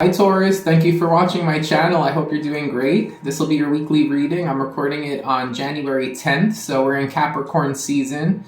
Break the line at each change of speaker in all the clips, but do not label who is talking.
Hi Taurus, thank you for watching my channel. I hope you're doing great. This will be your weekly reading. I'm recording it on January 10th, so we're in Capricorn season.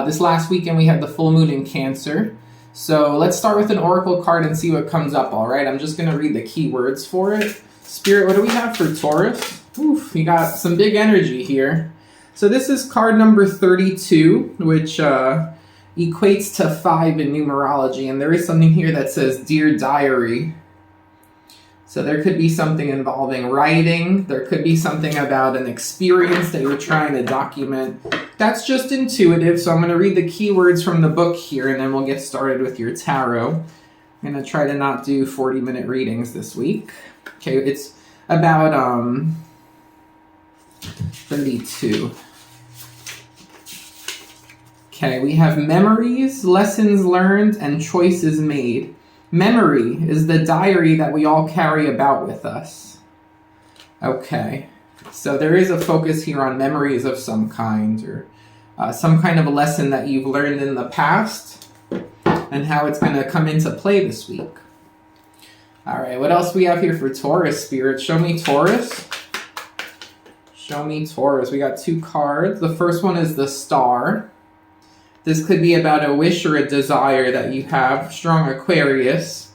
This last weekend we had the full moon in Cancer. So let's start with an oracle card and see what comes up, alright? I'm just going to read the keywords for it. Spirit, what do we have for Taurus? Oof, we got some big energy here. So this is card number 32, which equates to 5 in numerology, and there is something here that says Dear Diary. So there could be something involving writing. There could be something about an experience that you're trying to document. That's just intuitive, so I'm going to read the keywords from the book here, and then we'll get started with your tarot. I'm going to try to not do 40-minute readings this week. Okay, it's about 32. Okay, we have memories, lessons learned, and choices made. Memory is the diary that we all carry about with us. Okay, so there is a focus here on memories of some kind, or some kind of a lesson that you've learned in the past, and how it's going to come into play this week. All right, what else we have here for Taurus, Spirit? Show me Taurus. Show me Taurus. We got 2 cards. The first one is the Star. This could be about a wish or a desire that you have. Strong Aquarius.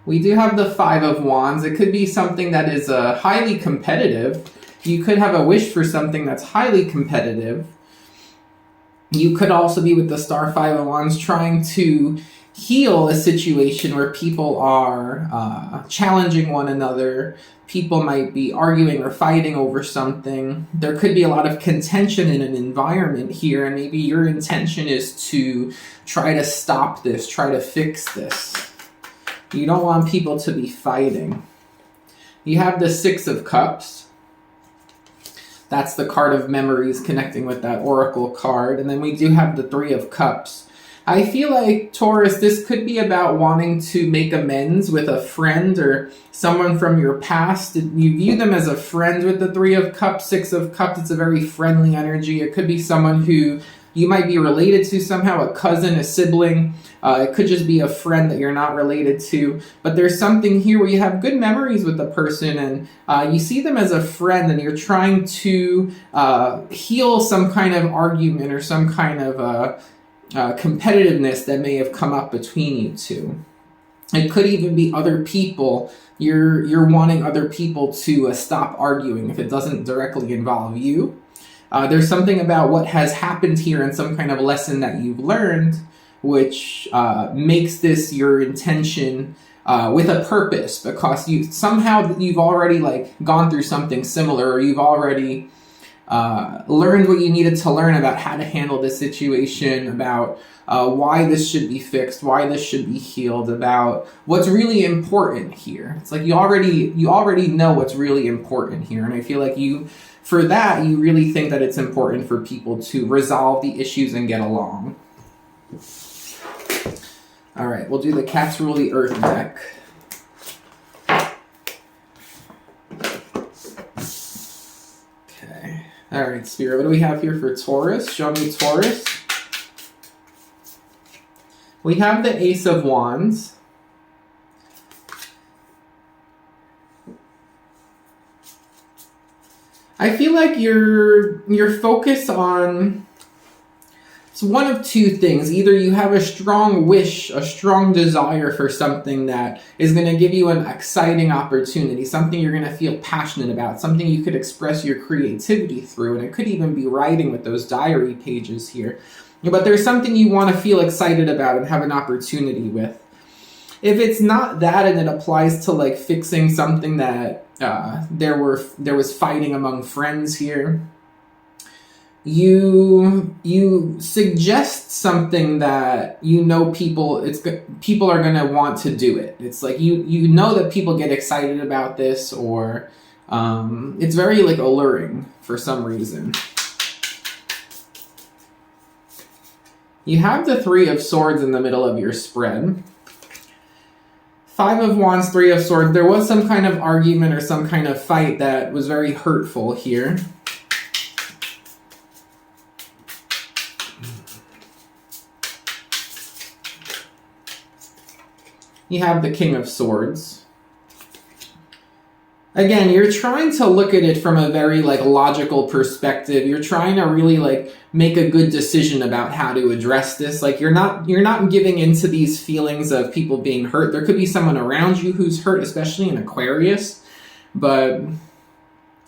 We do have the 5 of Wands. It could be something that is highly competitive. You could have a wish for something that's highly competitive. You could also be with the Star 5 of Wands trying to heal a situation where people are challenging one another. People might be arguing or fighting over something. There could be a lot of contention in an environment here, and maybe your intention is to try to stop this, try to fix this. You don't want people to be fighting. You have the 6 of Cups. That's the card of memories connecting with that oracle card. And then we do have the 3 of Cups. I feel like, Taurus, this could be about wanting to make amends with a friend or someone from your past. You view them as a friend with the 3 of Cups, 6 of Cups. It's a very friendly energy. It could be someone who you might be related to somehow, a cousin, a sibling. It could just be a friend that you're not related to. But there's something here where you have good memories with the person, and you see them as a friend, and you're trying to heal some kind of argument or some kind of competitiveness that may have come up between you two. It could even be other people. You're wanting other people to stop arguing if it doesn't directly involve you. There's something about what has happened here and some kind of lesson that you've learned, which makes this your intention with a purpose, because you've already gone through something similar, or you've already learned what you needed to learn about how to handle this situation, about why this should be fixed, why this should be healed, about what's really important here. It's like you already know what's really important here, and I feel like you really think that it's important for people to resolve the issues and get along. All right, we'll do the Cats Rule the Earth deck. Okay. All right, Spirit, what do we have here for Taurus? Show me Taurus. We have the Ace of Wands. I feel like you're focused on, it's one of 2 things. Either you have a strong wish, a strong desire for something that is going to give you an exciting opportunity, something you're going to feel passionate about, something you could express your creativity through, and it could even be writing with those diary pages here. But there's something you want to feel excited about and have an opportunity with. If it's not that, and it applies to fixing something that there was fighting among friends here, you suggest something that you know people are going to want to do it. It's like you know that people get excited about this, or it's very alluring for some reason. You have the 3 of Swords in the middle of your spread. 5 of Wands, 3 of Swords. There was some kind of argument or some kind of fight that was very hurtful here. You have the King of Swords. again, you're trying to look at it from a very like logical perspective. You're trying to really like make a good decision about how to address this. Like you're not giving into these feelings of people being hurt. There could be someone around you who's hurt, especially in Aquarius, but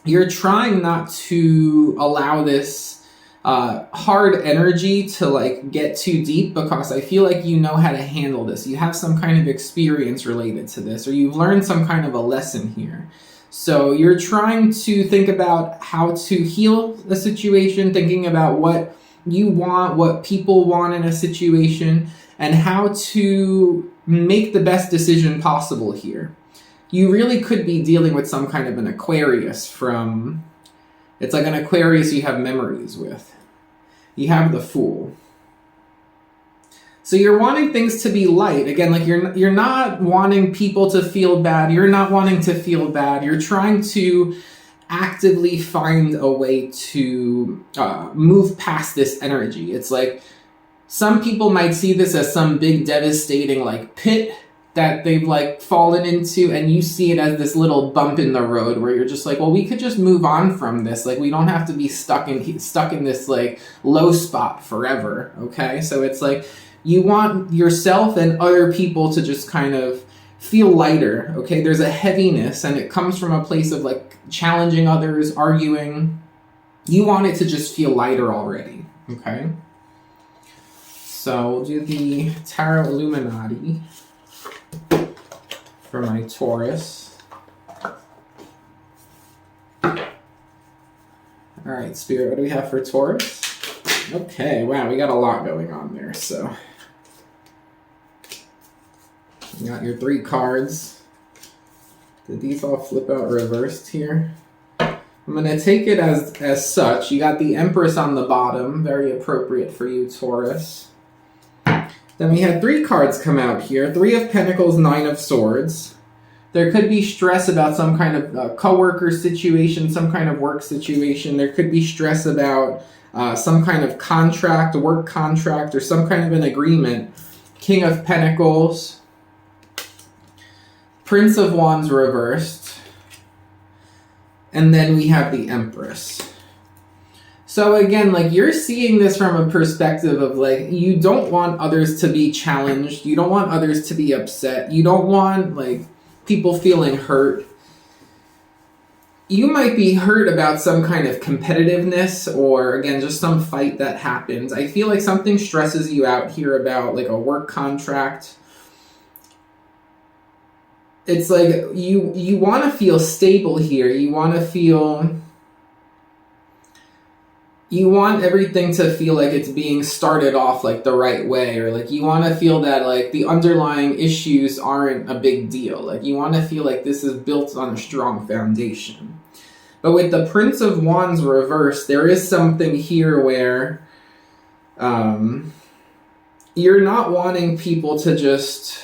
you're trying not to allow this hard energy to like get too deep, because I feel like you know how to handle this. You have some kind of experience related to this, or you've learned some kind of a lesson here. So you're trying to think about how to heal the situation, thinking about what you want, what people want in a situation, and how to make the best decision possible here. You really could be dealing with some kind of an Aquarius from... It's like an Aquarius you have memories with. You have the Fool. So you're wanting things to be light. Again, like you're not wanting people to feel bad. You're not wanting to feel bad. You're trying to actively find a way to move past this energy. It's like some people might see this as some big devastating like pit that they've like fallen into, and you see it as this little bump in the road where you're just like, well, we could just move on from this. Like we don't have to be stuck in this like low spot forever. Okay, so it's like you want yourself and other people to just kind of feel lighter. Okay, there's a heaviness, and it comes from a place of like challenging others, arguing. You want it to just feel lighter already. Okay, so we'll do the Tarot Illuminati for my Taurus. All right, Spirit, what do we have for Taurus? Okay, wow, we got a lot going on there. So you got your 3 cards. Did these all flip out reversed here? I'm going to take it as such. You got the Empress on the bottom, very appropriate for you, Taurus. Then we had 3 cards come out here. 3 of Pentacles, 9 of Swords. There could be stress about some kind of coworker situation, some kind of work situation. There could be stress about some kind of contract, work contract, or some kind of an agreement. King of Pentacles. Prince of Wands reversed. And then we have the Empress. So again, like you're seeing this from a perspective of like, you don't want others to be challenged. You don't want others to be upset. You don't want like people feeling hurt. You might be hurt about some kind of competitiveness, or again, just some fight that happens. I feel like something stresses you out here about like a work contract. It's like you want to feel stable here. You want everything to feel like it's being started off like the right way, or like you want to feel that like the underlying issues aren't a big deal. Like you want to feel like this is built on a strong foundation. But with the Prince of Wands reversed, there is something here where you're not wanting people to just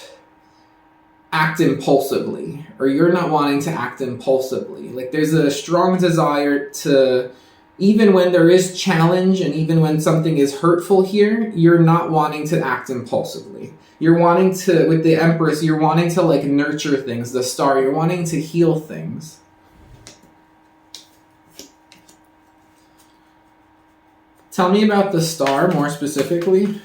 act impulsively, or you're not wanting to act impulsively. Like there's a strong desire to, even when there is challenge and even when something is hurtful here, you're not wanting to act impulsively. You're wanting to, with the Empress, you're wanting to like nurture things, the Star, you're wanting to heal things. Tell me about the Star more specifically.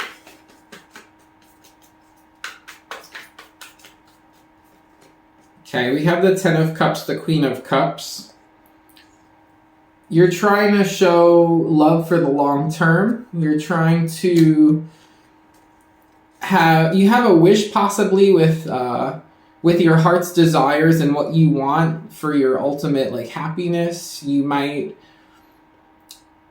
Okay, we have the 10 of Cups, the Queen of Cups. You're trying to show love for the long term. You're trying to have a wish possibly with your heart's desires and what you want for your ultimate like happiness. You might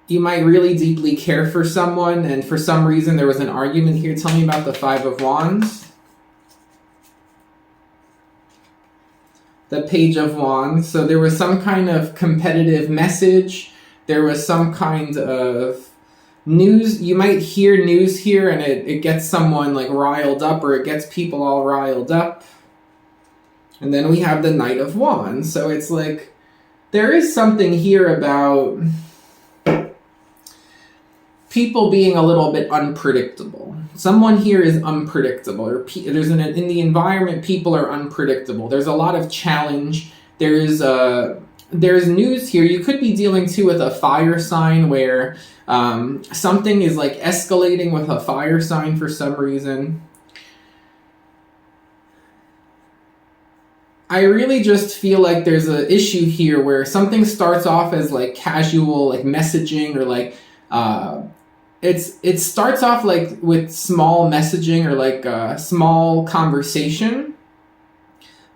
really deeply care for someone, and for some reason there was an argument here. Tell me about the 5 of Wands. The Page of Wands. So there was some kind of competitive message. There was some kind of news. You might hear news here and it gets someone like riled up, or it gets people all riled up. And then we have the Knight of Wands. So it's like there is something here about people being a little bit unpredictable. Someone here is unpredictable, or in the environment, people are unpredictable. There's a lot of challenge. there's news here. You could be dealing too with a fire sign where something is like escalating with a fire sign for some reason. I really just feel like there's an issue here where something starts off as like casual, like messaging, or like it starts off like with small messaging or like a small conversation,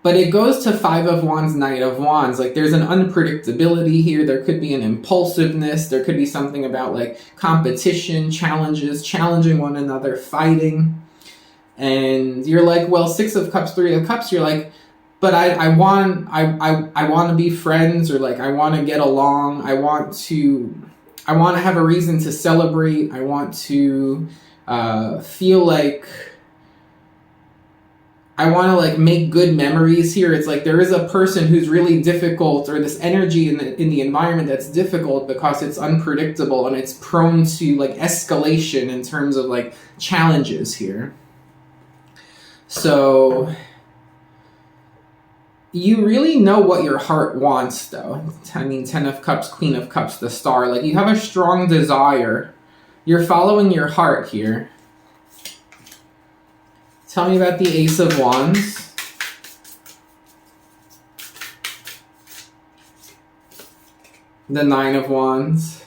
but it goes to Five of Wands, Knight of Wands. Like there's an unpredictability here. There could be an impulsiveness. There could be something about like competition, challenges, challenging one another, fighting. And you're like, well, Six of Cups, Three of Cups, you're like, but I want to be friends, or like I want to get along. I want to have a reason to celebrate. I want to feel like I want to like make good memories here. It's like there is a person who's really difficult, or this energy in the environment that's difficult because it's unpredictable and it's prone to like escalation in terms of like challenges here. So you really know what your heart wants, though. I mean, Ten of Cups, Queen of Cups, the Star. Like, you have a strong desire. You're following your heart here. Tell me about the Ace of Wands. The Nine of Wands.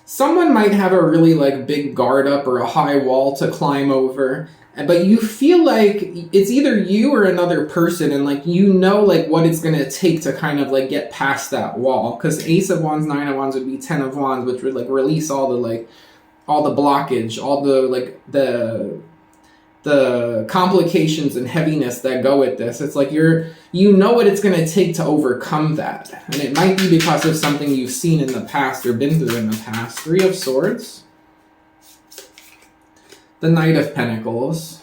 Someone might have a really, like, big guard up or a high wall to climb over. But you feel like it's either you or another person, and like you know like what it's gonna take to kind of like get past that wall. Because Ace of Wands, Nine of Wands would be Ten of Wands, which would like release all the blockage, all the like the complications and heaviness that go with this. It's like you know what it's gonna take to overcome that, and it might be because of something you've seen in the past or been through in the past. Three of Swords. The Knight of Pentacles.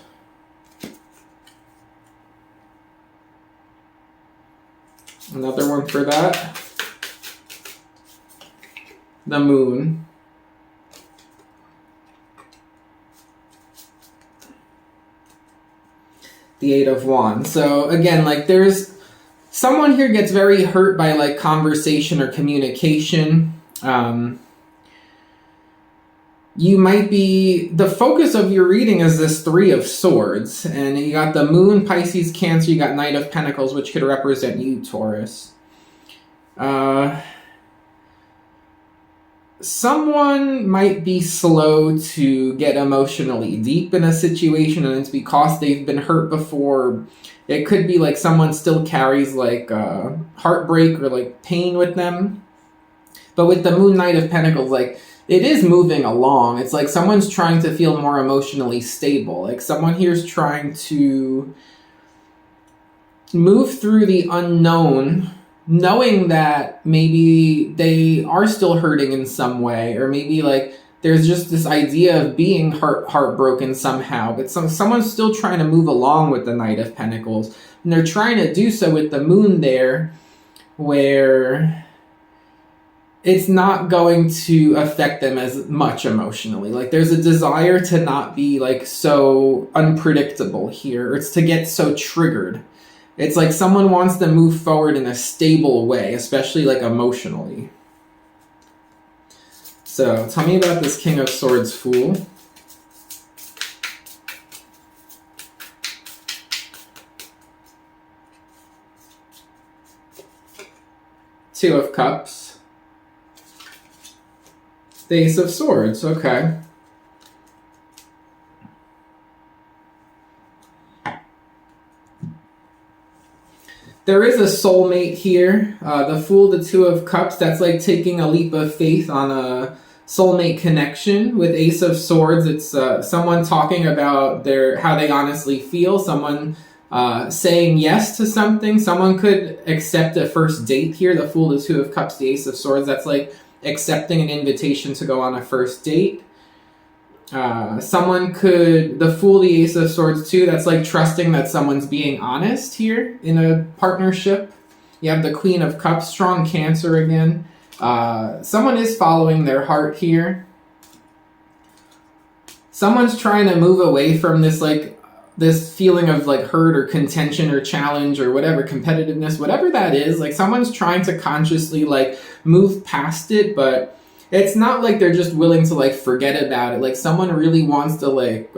Another one for that. The Moon. The Eight of Wands. So again, like there's someone here gets very hurt by like conversation or communication. You might be, the focus of your reading is this Three of Swords, and you got the Moon, Pisces, Cancer, you got Knight of Pentacles, which could represent you, Taurus. Someone might be slow to get emotionally deep in a situation, and it's because they've been hurt before. It could be like someone still carries like heartbreak or like pain with them. But with the Moon, Knight of Pentacles, like, it is moving along. It's like someone's trying to feel more emotionally stable. Like someone here's trying to move through the unknown, knowing that maybe they are still hurting in some way, or maybe like there's just this idea of being heartbroken somehow. But someone's still trying to move along with the Knight of Pentacles, and they're trying to do so with the Moon there, where it's not going to affect them as much emotionally. Like there's a desire to not be like so unpredictable here. It's to get so triggered. It's like someone wants to move forward in a stable way, especially like emotionally. So tell me about this King of Swords Fool. Two of Cups. The Ace of Swords, okay. There is a soulmate here. The Fool, the Two of Cups, that's like taking a leap of faith on a soulmate connection. With Ace of Swords, it's someone talking about how they honestly feel, someone saying yes to something. Someone could accept a first date here. The Fool, the Two of Cups, the Ace of Swords, that's like accepting an invitation to go on a first date. Someone could, the Fool, the Ace of Swords too, that's like trusting that someone's being honest here in a partnership. You have the Queen of Cups, strong Cancer again. Someone is following their heart here. Someone's trying to move away from this like this feeling of like hurt or contention or challenge or whatever, competitiveness, whatever that is, like someone's trying to consciously like move past it, but it's not like they're just willing to like forget about it. Like someone really wants to like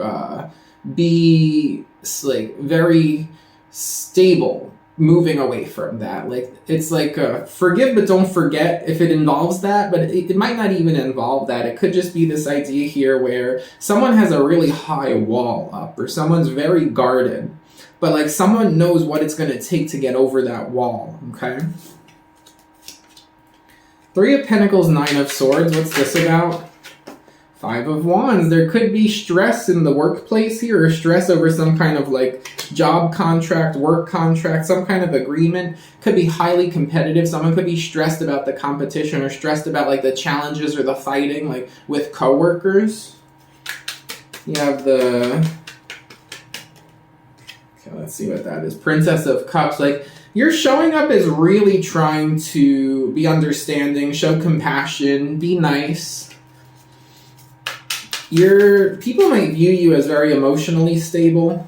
be like very stable moving away from that. Like it's like forgive but don't forget if it involves that, but it might not even involve that. It could just be this idea here where someone has a really high wall up, or someone's very guarded, but like someone knows what it's going to take to get over that wall. Okay, Three of Pentacles, Nine of Swords. What's this about? Five of Wands. There could be stress in the workplace here, or stress over some kind of like job contract, work contract, some kind of agreement. Could be highly competitive. Someone could be stressed about the competition, or stressed about like the challenges or the fighting, like with coworkers. You have the... Okay, let's see what that is. Princess of Cups. Like, you're showing up as really trying to be understanding, show compassion, be nice. People might view you as very emotionally stable.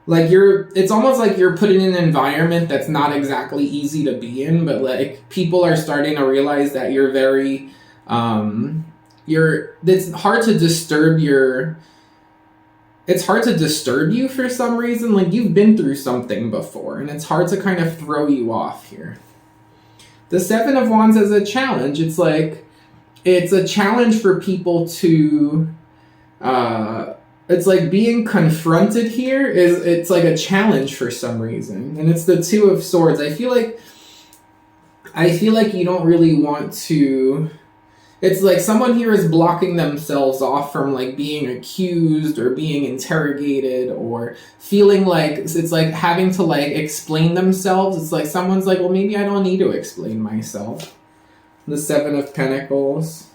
Like it's almost like you're put in an environment that's not exactly easy to be in, but like people are starting to realize that you're very, it's hard to disturb you for some reason. Like you've been through something before, and it's hard to kind of throw you off here. The Seven of Wands is a challenge. It's like, it's a challenge for people to, it's like being confronted here it's like a challenge for some reason. And it's the Two of Swords. I feel like you don't really want to, it's like someone here is blocking themselves off from like being accused or being interrogated, or feeling like it's like having to like explain themselves. It's like someone's like, well, maybe I don't need to explain myself. The Seven of Pentacles,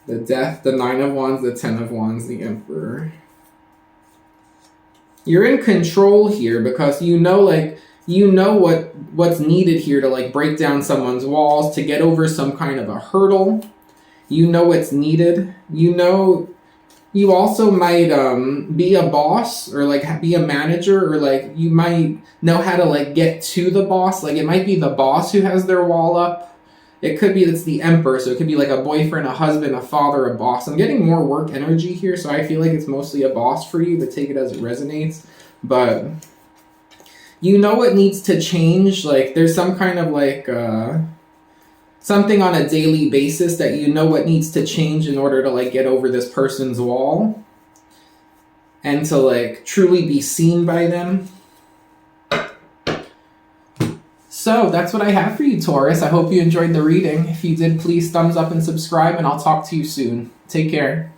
the Death, the Nine of Wands, the Ten of Wands, the Emperor. You're in control here because you know what's needed here to like break down someone's walls, to get over some kind of a hurdle. You know what's needed. You know, you also might be a boss, or like be a manager, or like you might know how to like get to the boss. Like it might be the boss who has their wall up. It could be it's the Emperor, so it could be like a boyfriend, a husband, a father, a boss. I'm getting more work energy here, so I feel like it's mostly a boss for you, but take it as it resonates. But you know what needs to change. Like there's some kind of like something on a daily basis that you know what needs to change in order to like get over this person's wall and to like truly be seen by them. So that's what I have for you, Taurus. I hope you enjoyed the reading. If you did, please thumbs up and subscribe, and I'll talk to you soon. Take care.